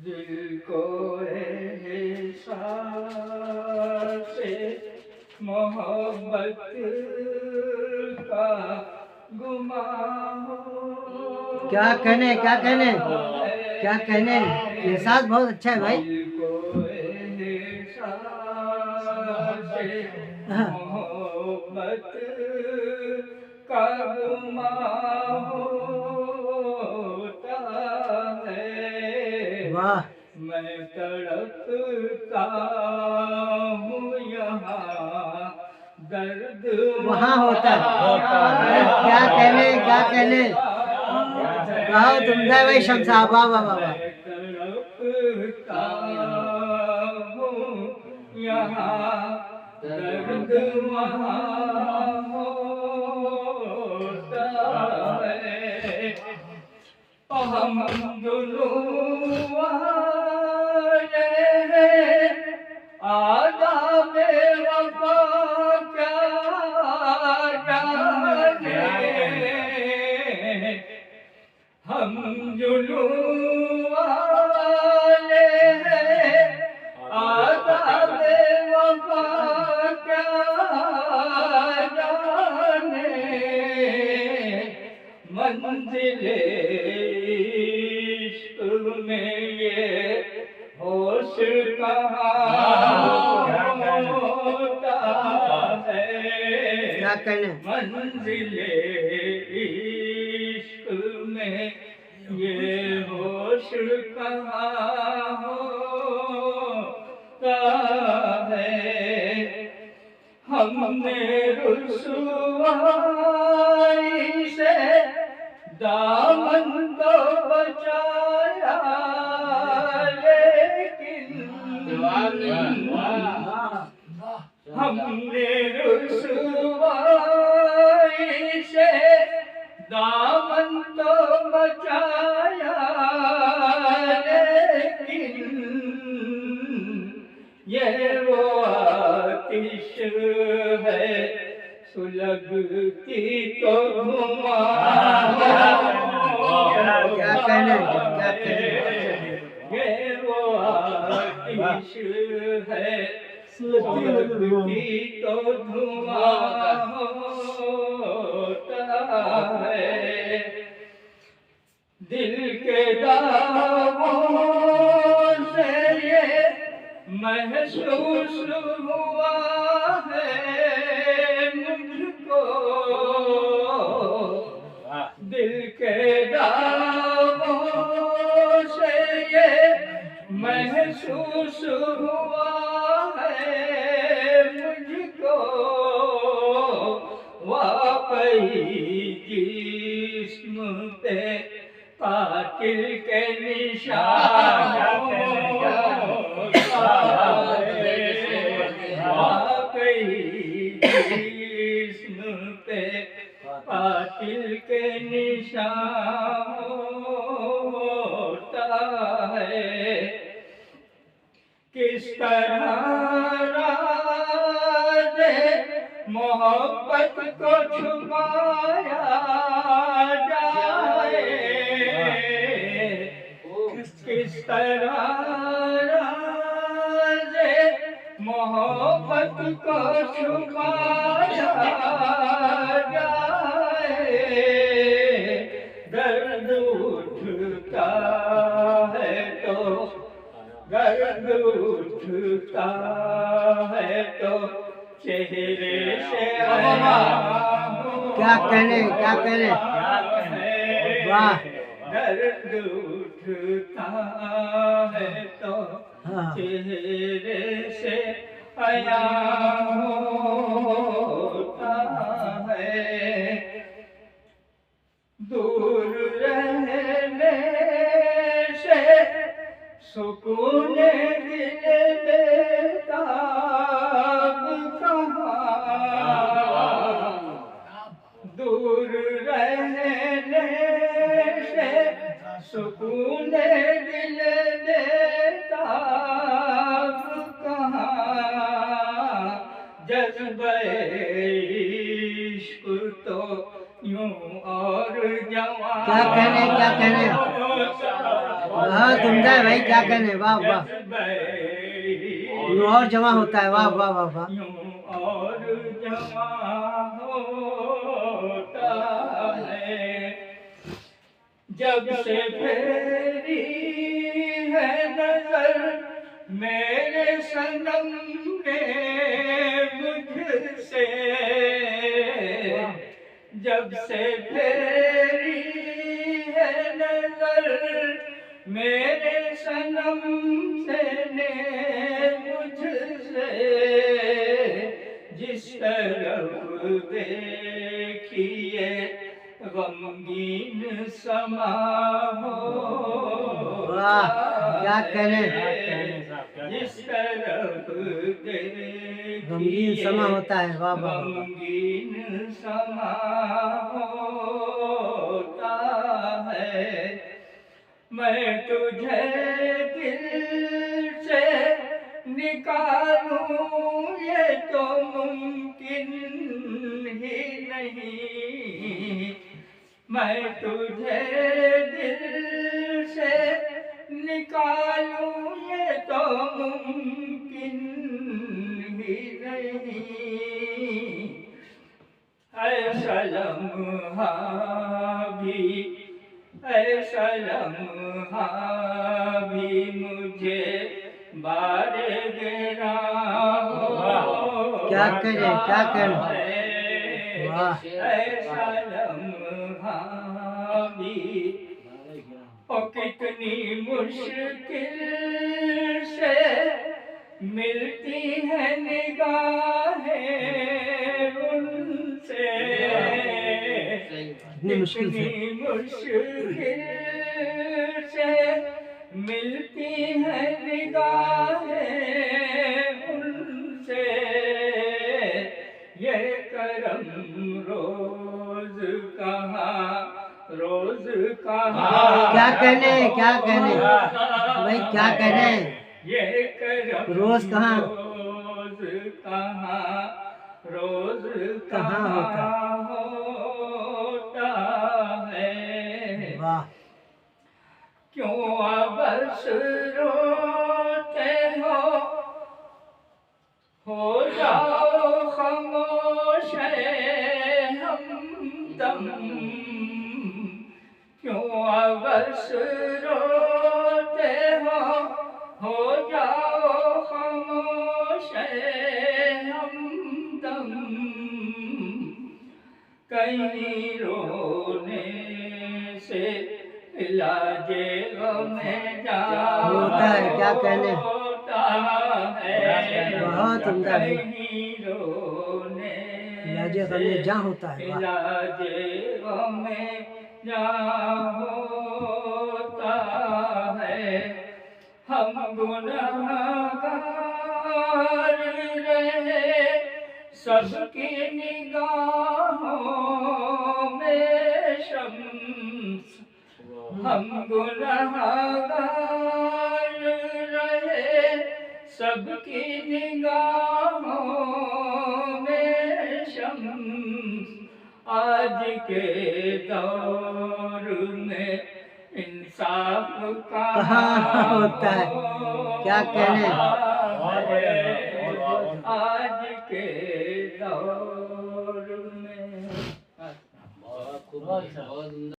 दिल को एहसास मोहब्बत का गुमां क्या कहने एहसास बहुत अच्छा है भाई। मोहब्बत का गुमां होता है। वाह मैं तड़पता हूँ यहाँ दर्द वहाँ होता है। क्या कहने वाह तुमसे भाई शमसा वाह वाह वाह। तड़पता हूँ यहाँ दर्द वहाँ होता है। हम जुनून आदाब वफा क्या जाने। हम जुनून आदाब वफा क्या जाने। मंजिले इश्क में ये होश कहाँ होता है। क्या कहने मंजिले इश्क में ये होश कहाँ होता है। हमने रुसवाई से दामन तो बचाया लेकिन हमने रुसवाई से दामन तो बचाया लेकिन ये वो आतिश है सुलगती तो धुआं। क्या कहने ये वो आतिश है सुलगती तो धुआं होता है। दिल के दावों से ये महसूस हुआ है मुझको। दिल के दावों से ये महसूस हुआ है मुझको। वाकई जिस्म पे कातिल के निशान वाकई जिस्म पे कातिल के निशान होता है। किस तरह राज़े मोहब्बत को छुपाया जाए। किस तरह राज़े मोहब्बत को छुपाया जाए। दर्द उठता है तो दर्द उठता है तो चेहरे से क्या कहने वाह। दर्द उठता है तो चेहरे से आया होता है। दूर रहने से सुकून दिल बेताब कहाँ। दूर रहने से सुकून दिल बेताब कहने, बहुत उम्दा है भाई, क्या कहने, वाह वाह, यूं और जमा होता है, वाह वाह वाह वाह। यूं और जमा होता है जब से फेरी है नजर मेरे सनम ने मुझसे, जब से फेरी है नजर मेरे सनम से ने मुझसे, जिस तरफ देखिए गमगीन समा हो, वाह क्या कहने, जिस तरफ देखिए गमगीन समा होता है, वाह वाह वाह। गमगीन समा होता है। मैं तुझे दिल से निकालूं ये तो मुमकिन ही नहीं, मैं तुझे दिल से निकालूं ये तो मुमकिन ही नहीं, ऐसा लम्हा भी, ऐसा लम्हा भी मुझे बार गिरा हो, क्या करे, क्या करे, वाह। ऐसा लम्हा भी, ओ कितनी मुश्किल से मिलती है निगाहें उनसे, इतनी मुश्किल से, मुश्किल से मिलती है निगाहें उनसे, ये करम रोज कहाँ, रोज कहाँ, क्या कहने, क्या कहने भाई, क्या कहने, ये करम रोज कहाँ, रोज कहाँ, रोज कहाँ होता है, वाह। क्यों अबस रोते हो जाओ खामोश हमदम, क्यों अबस रोते हो जाओ खामोश हमदम, कहीं रोने से इलाजे में जा होता है, क्या कहने, होता है, बहुत उम्दा है, कहीं रोने इलाजे गमे जा होता है, वाह। इलाजे में जा होता है, हम गुनहगार रहे सबकी निगाहों में शम्स, हम गुनहगार रहे सबकी निगाहों में शम्स, आज के दौर में इंसाफ कहाँ होता है, क्या कहने, आज के दौर में।